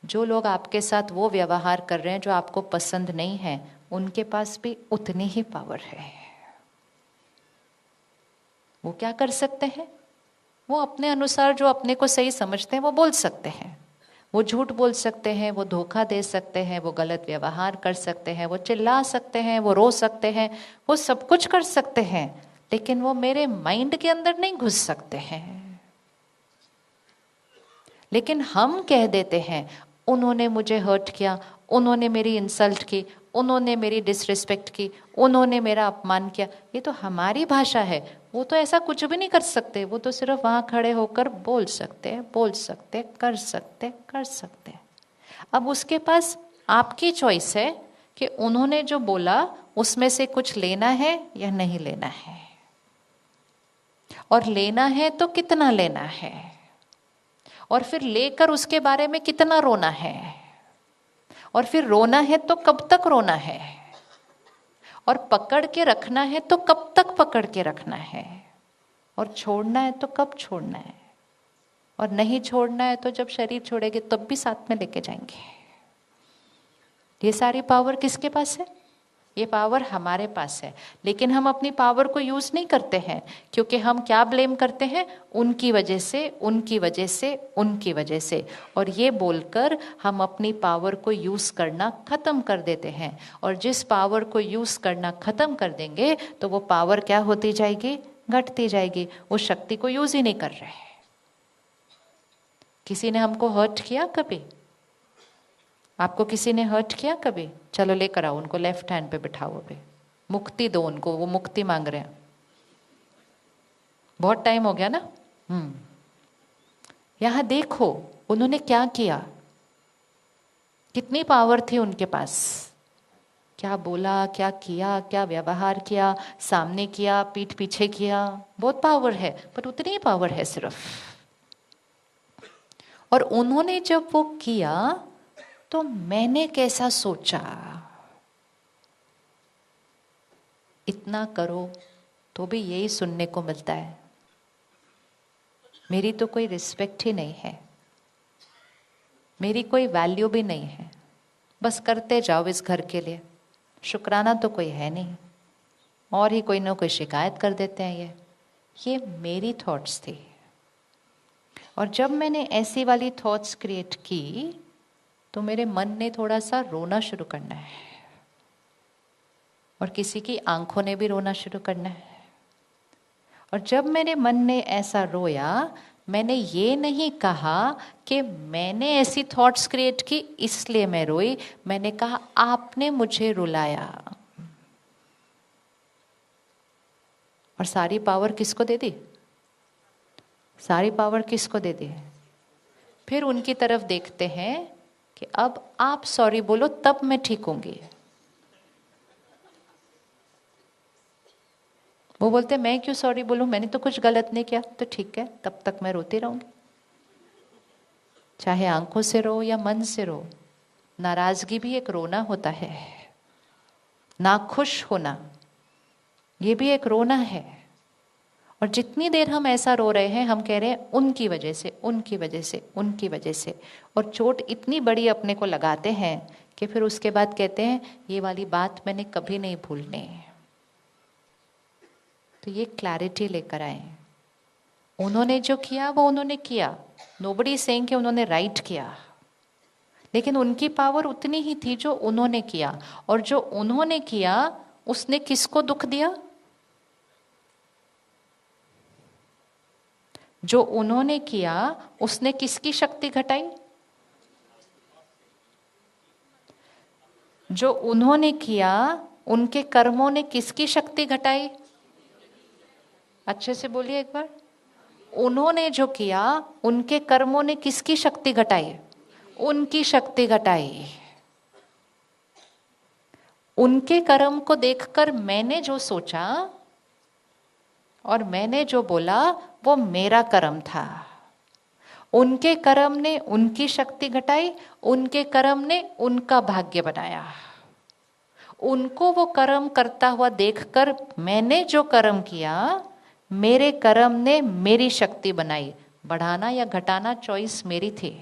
जो लोग आपके साथ वो व्यवहार कर रहे हैं जो आपको पसंद नहीं है, उनके पास भी उतनी ही पावर है। वो क्या कर सकते हैं? वो अपने अनुसार जो अपने को सही समझते हैं वो बोल सकते हैं। वो झूठ बोल सकते हैं, वो धोखा दे सकते हैं, वो गलत व्यवहार कर सकते हैं, वो चिल्ला सकते हैं, वो रो सकते हैं, वो सब कुछ कर सकते हैं, लेकिन वो मेरे माइंड के अंदर नहीं घुस सकते हैं। लेकिन हम कह देते हैं उन्होंने मुझे हर्ट किया, उन्होंने मेरी इंसल्ट की, उन्होंने मेरी डिसरिस्पेक्ट की, उन्होंने मेरा अपमान किया। ये तो हमारी भाषा है। वो तो ऐसा कुछ भी नहीं कर सकते, वो तो सिर्फ वहां खड़े होकर बोल सकते हैं, बोल सकते, कर सकते, कर सकते। अब उसके पास आपकी चॉइस है कि उन्होंने जो बोला उसमें से कुछ लेना है या नहीं लेना है, और लेना है तो कितना लेना है, और फिर लेकर उसके बारे में कितना रोना है, और फिर रोना है तो कब तक रोना है, और पकड़ के रखना है तो कब तक पकड़ के रखना है, और छोड़ना है तो कब छोड़ना है, और नहीं छोड़ना है तो जब शरीर छोड़ेंगे तब भी साथ में लेके जाएंगे। ये सारी पावर किसके पास है? ये पावर हमारे पास है। लेकिन हम अपनी पावर को यूज नहीं करते हैं, क्योंकि हम क्या ब्लेम करते हैं? उनकी वजह से, उनकी वजह से, उनकी वजह से। और ये बोलकर हम अपनी पावर को यूज करना खत्म कर देते हैं। और जिस पावर को यूज करना खत्म कर देंगे तो वो पावर क्या होती जाएगी? घटती जाएगी। उस शक्ति को यूज ही नहीं कर रहे। किसी ने हमको हर्ट किया कभी? आपको किसी ने हर्ट किया कभी? चलो लेकर आओ उनको, लेफ्ट हैंड पे बिठाओ, अभी मुक्ति दो उनको, वो मुक्ति मांग रहे हैं। बहुत टाइम हो गया ना। यहां देखो उन्होंने क्या किया, कितनी पावर थी उनके पास। क्या बोला, क्या किया, क्या व्यवहार किया, सामने किया, पीठ पीछे किया, बहुत पावर है। पर उतनी ही पावर है सिर्फ। और उन्होंने जब वो किया तो मैंने कैसा सोचा? इतना करो तो भी यही सुनने को मिलता है, मेरी तो कोई रिस्पेक्ट ही नहीं है, मेरी कोई वैल्यू भी नहीं है, बस करते जाओ इस घर के लिए, शुक्राना तो कोई है नहीं, और ही कोई ना कोई शिकायत कर देते हैं। ये मेरी थॉट्स थी। और जब मैंने ऐसी वाली थॉट्स क्रिएट की तो मेरे मन ने थोड़ा सा रोना शुरू करना है, और किसी की आंखों ने भी रोना शुरू करना है। और जब मेरे मन ने ऐसा रोया, मैंने ये नहीं कहा कि मैंने ऐसी थॉट्स क्रिएट की इसलिए मैं रोई, मैंने कहा आपने मुझे रुलाया। और सारी पावर किसको दे दी? सारी पावर किसको दे दी? फिर उनकी तरफ देखते हैं कि अब आप सॉरी बोलो तब मैं ठीक होंगी। वो बोलते मैं क्यों सॉरी बोलूं, मैंने तो कुछ गलत नहीं किया। तो ठीक है, तब तक मैं रोती रहूंगी, चाहे आंखों से रो या मन से रो। नाराजगी भी एक रोना होता है, नाखुश होना ये भी एक रोना है। और जितनी देर हम ऐसा रो रहे हैं, हम कह रहे हैं उनकी वजह से, उनकी वजह से, उनकी वजह से। और चोट इतनी बड़ी अपने को लगाते हैं कि फिर उसके बाद कहते हैं ये वाली बात मैंने कभी नहीं भूलनी। तो ये क्लैरिटी लेकर आए। उन्होंने जो किया वो उन्होंने किया, नोबडी सेइंग कि उन्होंने राइट किया, लेकिन उनकी पावर उतनी ही थी जो उन्होंने किया। और जो उन्होंने किया उसने किसको दुख दिया? जो उन्होंने किया उसने किसकी शक्ति घटाई? जो उन्होंने किया उनके कर्मों ने किसकी शक्ति घटाई? अच्छे से बोलिए एक बार। उन्होंने जो किया उनके कर्मों ने किसकी शक्ति घटाई? उनकी शक्ति घटाई। उनके कर्म को देखकर मैंने जो सोचा और मैंने जो बोला वो मेरा कर्म था। उनके कर्म ने उनकी शक्ति घटाई, उनके कर्म ने उनका भाग्य बनाया। उनको वो कर्म करता हुआ देखकर मैंने जो कर्म किया, मेरे कर्म ने मेरी शक्ति बनाई। बढ़ाना या घटाना चॉइस मेरी थी।